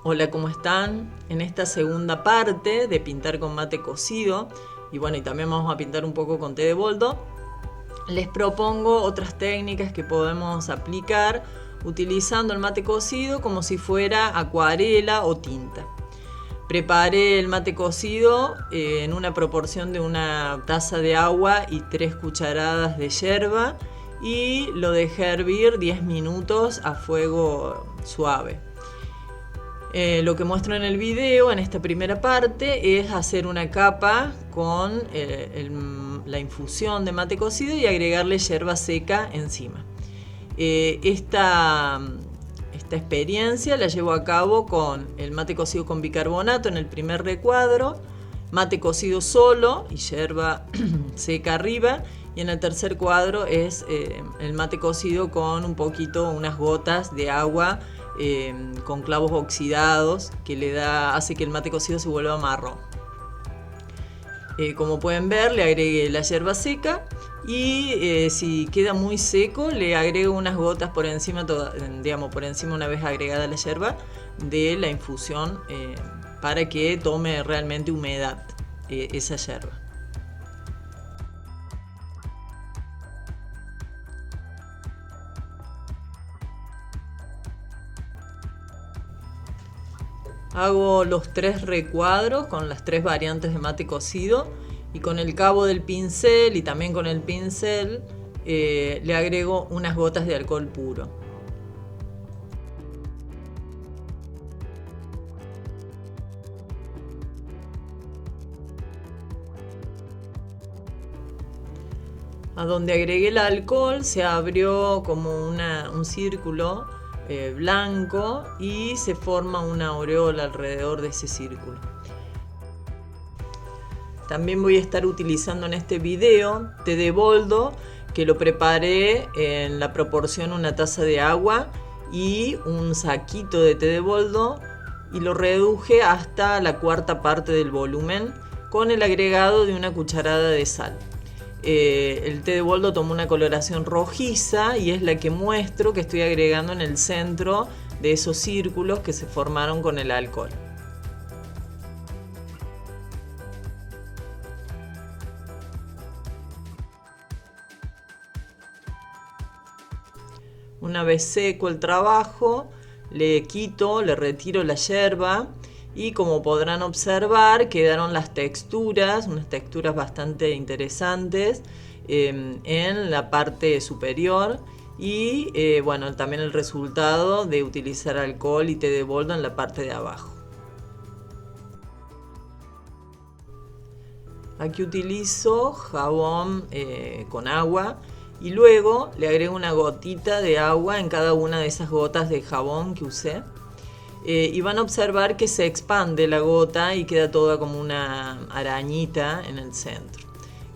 Hola, ¿cómo están? En esta segunda parte de pintar con mate cocido, y también vamos a pintar un poco con té de boldo, les propongo otras técnicas que podemos aplicar utilizando el mate cocido como si fuera acuarela o tinta. Preparé el mate cocido en una proporción de una taza de agua y 3 cucharadas de yerba y lo dejé hervir 10 minutos a fuego suave. Lo que muestro en el video, en esta primera parte, es hacer una capa con la infusión de mate cocido y agregarle yerba seca encima. Esta experiencia la llevo a cabo con el mate cocido con bicarbonato en el primer recuadro, mate cocido solo y yerba seca arriba, y en el tercer cuadro es el mate cocido con unas gotas de agua con clavos oxidados que hace que el mate cocido se vuelva marrón. Como pueden ver, le agregué la yerba seca y si queda muy seco le agrego unas gotas por encima, por encima, una vez agregada la yerba, de la infusión para que tome realmente humedad esa yerba. Hago los 3 recuadros con las 3 variantes de mate cocido y con el cabo del pincel y también con el pincel le agrego unas gotas de alcohol puro. A donde agregué el alcohol se abrió como un círculo blanco y se forma una aureola alrededor de ese círculo. También voy a estar utilizando en este video té de boldo, que lo preparé en la proporción una taza de agua y un saquito de té de boldo, y lo reduje hasta la cuarta parte del volumen con el agregado de una cucharada de sal. El té de boldo toma una coloración rojiza y es la que muestro que estoy agregando en el centro de esos círculos que se formaron con el alcohol. Una vez seco el trabajo, le retiro la yerba y, como podrán observar, quedaron las texturas, unas texturas bastante interesantes en la parte superior y también el resultado de utilizar alcohol y té de boldo en la parte de abajo. Aquí utilizo jabón con agua y luego le agrego una gotita de agua en cada una de esas gotas de jabón que usé. Y van a observar que se expande la gota y queda toda como una arañita en el centro.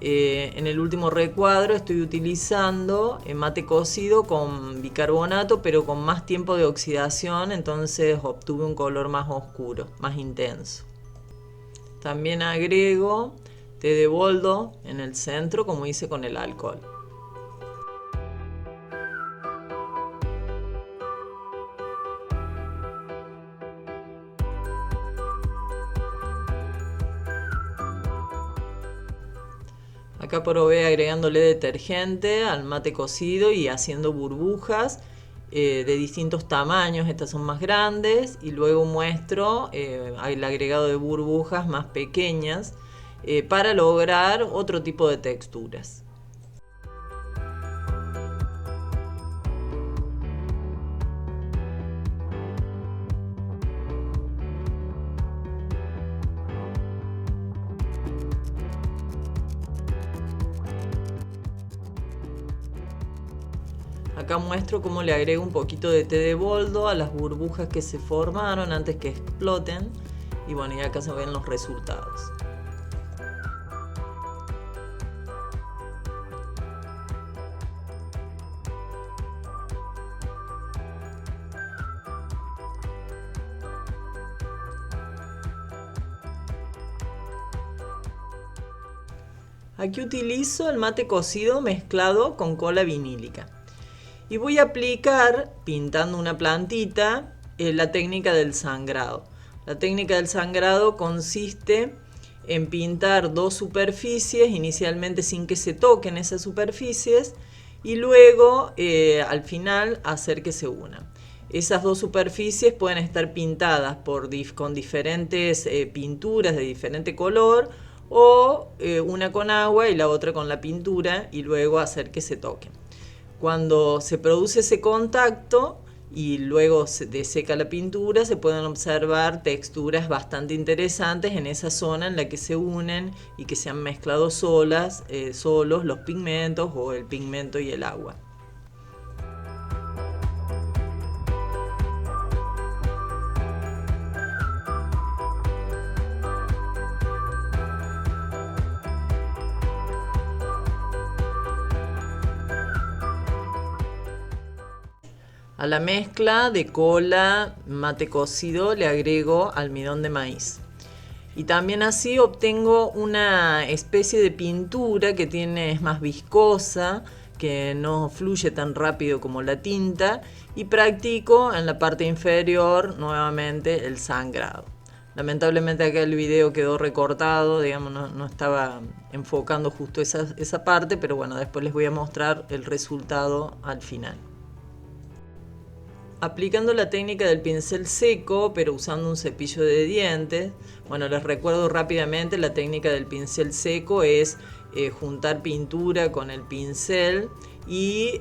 En el último recuadro estoy utilizando mate cocido con bicarbonato, pero con más tiempo de oxidación, entonces obtuve un color más oscuro, más intenso. También agrego té de boldo en el centro, como hice con el alcohol. Acá probé agregándole detergente al mate cocido y haciendo burbujas de distintos tamaños. Estas son más grandes y luego muestro el agregado de burbujas más pequeñas para lograr otro tipo de texturas. Acá muestro cómo le agrego un poquito de té de boldo a las burbujas que se formaron antes que exploten. Y acá se ven los resultados. Aquí utilizo el mate cocido mezclado con cola vinílica. Y voy a aplicar, pintando una plantita, la técnica del sangrado. La técnica del sangrado consiste en pintar dos superficies, inicialmente sin que se toquen esas superficies, y luego al final hacer que se unan. Esas dos superficies pueden estar pintadas con diferentes pinturas de diferente color, o una con agua y la otra con la pintura, y luego hacer que se toquen. Cuando se produce ese contacto y luego se deseca la pintura, se pueden observar texturas bastante interesantes en esa zona en la que se unen y que se han mezclado solos los pigmentos o el pigmento y el agua. A la mezcla de cola, mate cocido, le agrego almidón de maíz. Y también así obtengo una especie de pintura que es más viscosa, que no fluye tan rápido como la tinta, y practico en la parte inferior nuevamente el sangrado. Lamentablemente acá el video quedó recortado, digamos, no estaba enfocando justo esa parte, pero bueno, después les voy a mostrar el resultado al final. Aplicando la técnica del pincel seco, pero usando un cepillo de dientes. Bueno, les recuerdo rápidamente, la técnica del pincel seco es juntar pintura con el pincel y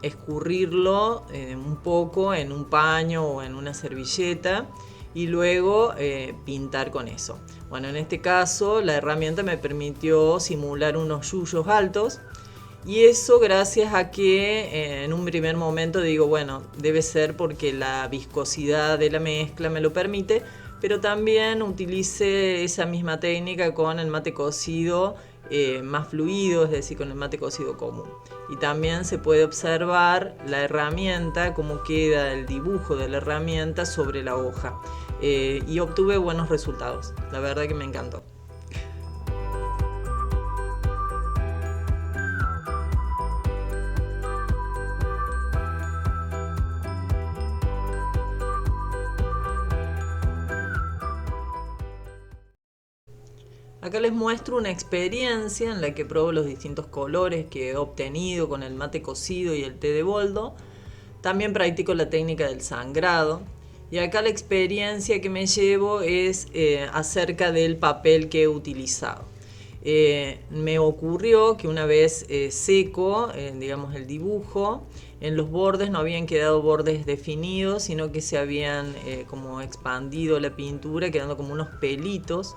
escurrirlo un poco en un paño o en una servilleta y luego pintar con eso. Bueno, en este caso la herramienta me permitió simular unos yuyos altos. Y eso gracias a que en un primer momento digo, bueno, debe ser porque la viscosidad de la mezcla me lo permite, pero también utilicé esa misma técnica con el mate cocido más fluido, es decir, con el mate cocido común. Y también se puede observar la herramienta, cómo queda el dibujo de la herramienta sobre la hoja. Y obtuve buenos resultados, la verdad que me encantó. Acá les muestro una experiencia en la que pruebo los distintos colores que he obtenido con el mate cocido y el té de boldo. También practico la técnica del sangrado. Y acá la experiencia que me llevo es acerca del papel que he utilizado. Me ocurrió que una vez seco, digamos, el dibujo, en los bordes no habían quedado bordes definidos, sino que se habían como expandido la pintura, quedando como unos pelitos.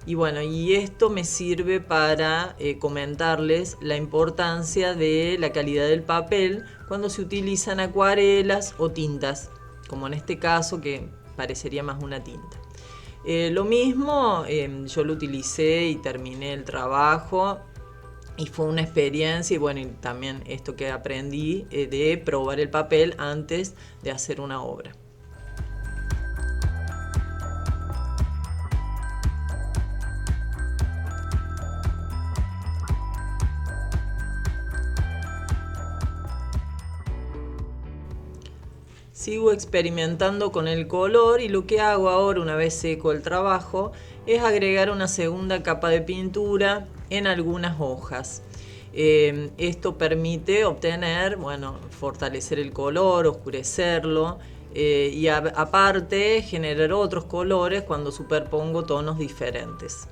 Y bueno, y esto me sirve para comentarles la importancia de la calidad del papel cuando se utilizan acuarelas o tintas, como en este caso que parecería más una tinta. Lo mismo, yo lo utilicé y terminé el trabajo y fue una experiencia, y bueno, y también esto que aprendí de probar el papel antes de hacer una obra. Sigo experimentando con el color y lo que hago ahora, una vez seco el trabajo, es agregar una segunda capa de pintura en algunas hojas. Esto permite obtener, bueno, fortalecer el color, oscurecerlo y aparte generar otros colores cuando superpongo tonos diferentes.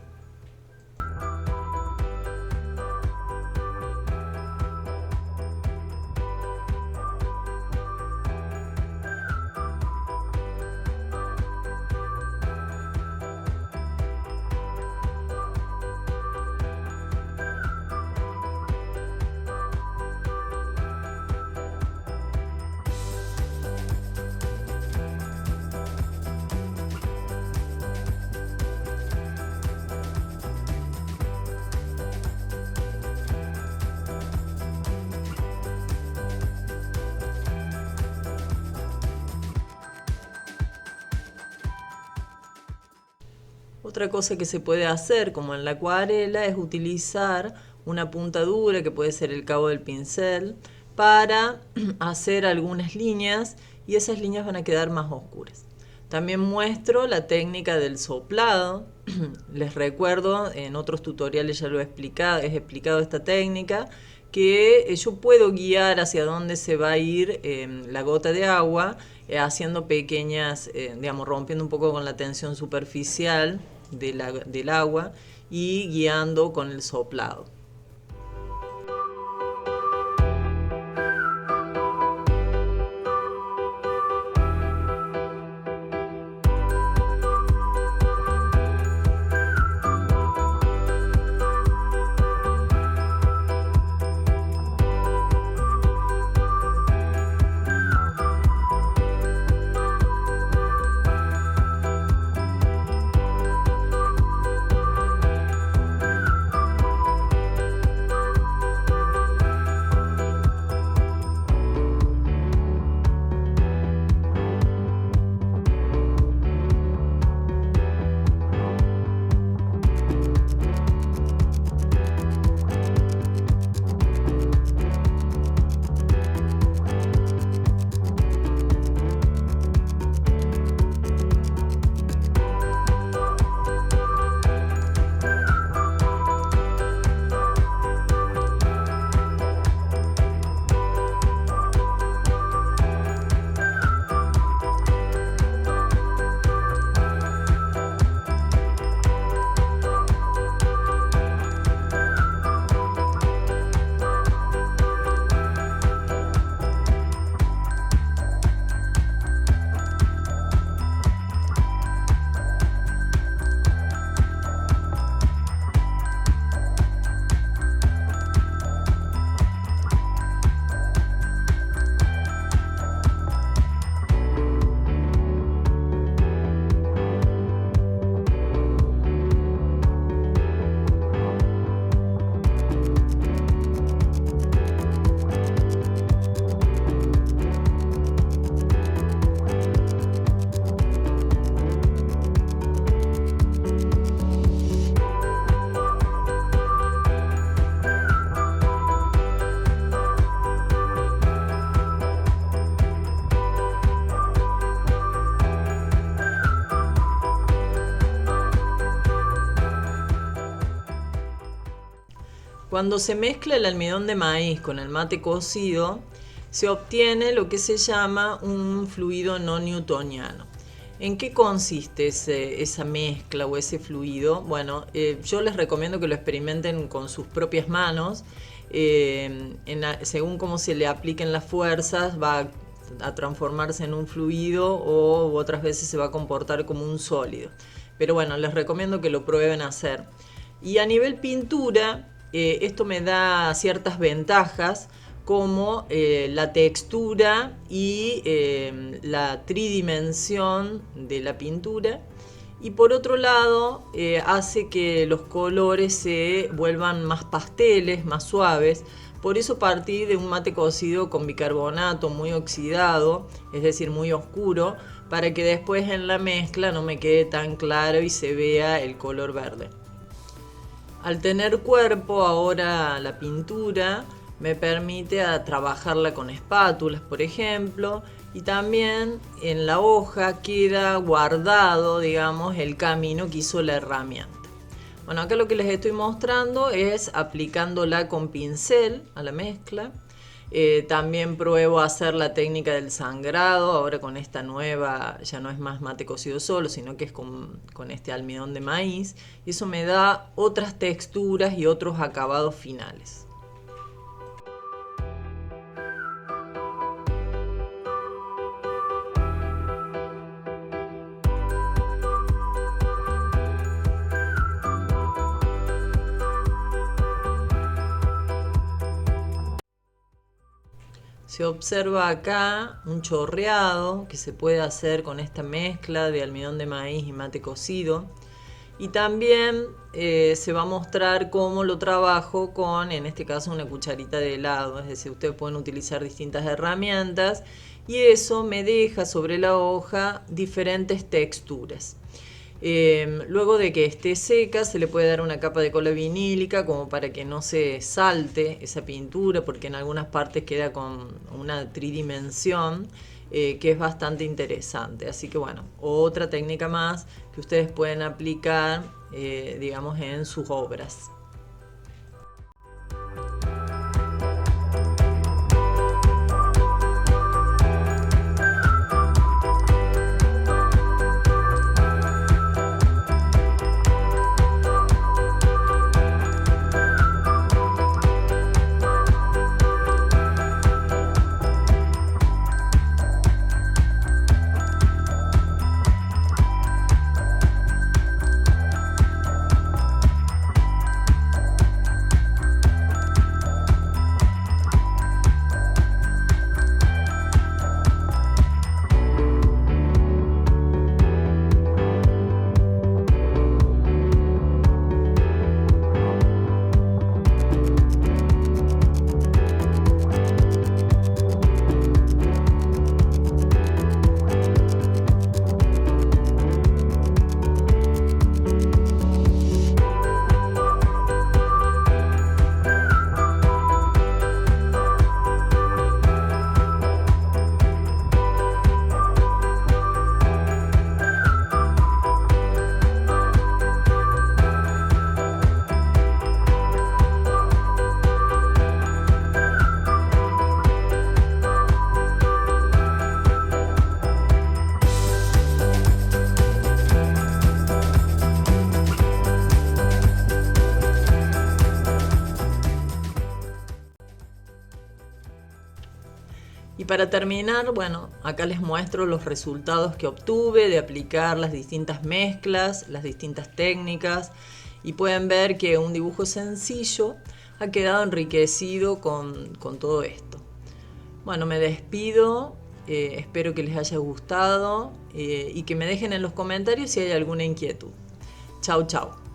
Otra cosa que se puede hacer, como en la acuarela, es utilizar una punta dura, que puede ser el cabo del pincel, para hacer algunas líneas y esas líneas van a quedar más oscuras. También muestro la técnica del soplado. Les recuerdo, en otros tutoriales ya lo he explicado esta técnica, que yo puedo guiar hacia dónde se va a ir la gota de agua, haciendo pequeñas, digamos, rompiendo un poco con la tensión superficial del agua y guiando con el soplado. Cuando se mezcla el almidón de maíz con el mate cocido, se obtiene lo que se llama un fluido no newtoniano. ¿En qué consiste esa mezcla o ese fluido? Bueno, yo les recomiendo que lo experimenten con sus propias manos. Según cómo se le apliquen las fuerzas, va a transformarse en un fluido o otras veces se va a comportar como un sólido. Pero bueno, les recomiendo que lo prueben a hacer. Y a nivel pintura, esto me da ciertas ventajas, como la textura y la tridimensión de la pintura, y por otro lado hace que los colores se vuelvan más pasteles, más suaves. Por eso partí de un mate cocido con bicarbonato muy oxidado, es decir, muy oscuro, para que después en la mezcla no me quede tan claro y se vea el color verde. Al tener cuerpo ahora la pintura me permite trabajarla con espátulas, por ejemplo, y también en la hoja queda guardado, digamos, el camino que hizo la herramienta. Bueno, acá lo que les estoy mostrando es aplicándola con pincel a la mezcla. También pruebo a hacer la técnica del sangrado, ahora con esta nueva, ya no es más mate cocido solo, sino que es con este almidón de maíz, y eso me da otras texturas y otros acabados finales. Se observa acá un chorreado que se puede hacer con esta mezcla de almidón de maíz y mate cocido. Y también se va a mostrar cómo lo trabajo con, en este caso, una cucharita de helado. Es decir, ustedes pueden utilizar distintas herramientas y eso me deja sobre la hoja diferentes texturas. Luego de que esté seca se le puede dar una capa de cola vinílica como para que no se salte esa pintura, porque en algunas partes queda con una tridimensión. que es bastante interesante. Así que bueno, otra técnica más que ustedes pueden aplicar, digamos, en sus obras. Y para terminar, bueno, acá les muestro los resultados que obtuve de aplicar las distintas mezclas, las distintas técnicas, y pueden ver que un dibujo sencillo ha quedado enriquecido con todo esto. Bueno, me despido, espero que les haya gustado y que me dejen en los comentarios si hay alguna inquietud. Chau, chau.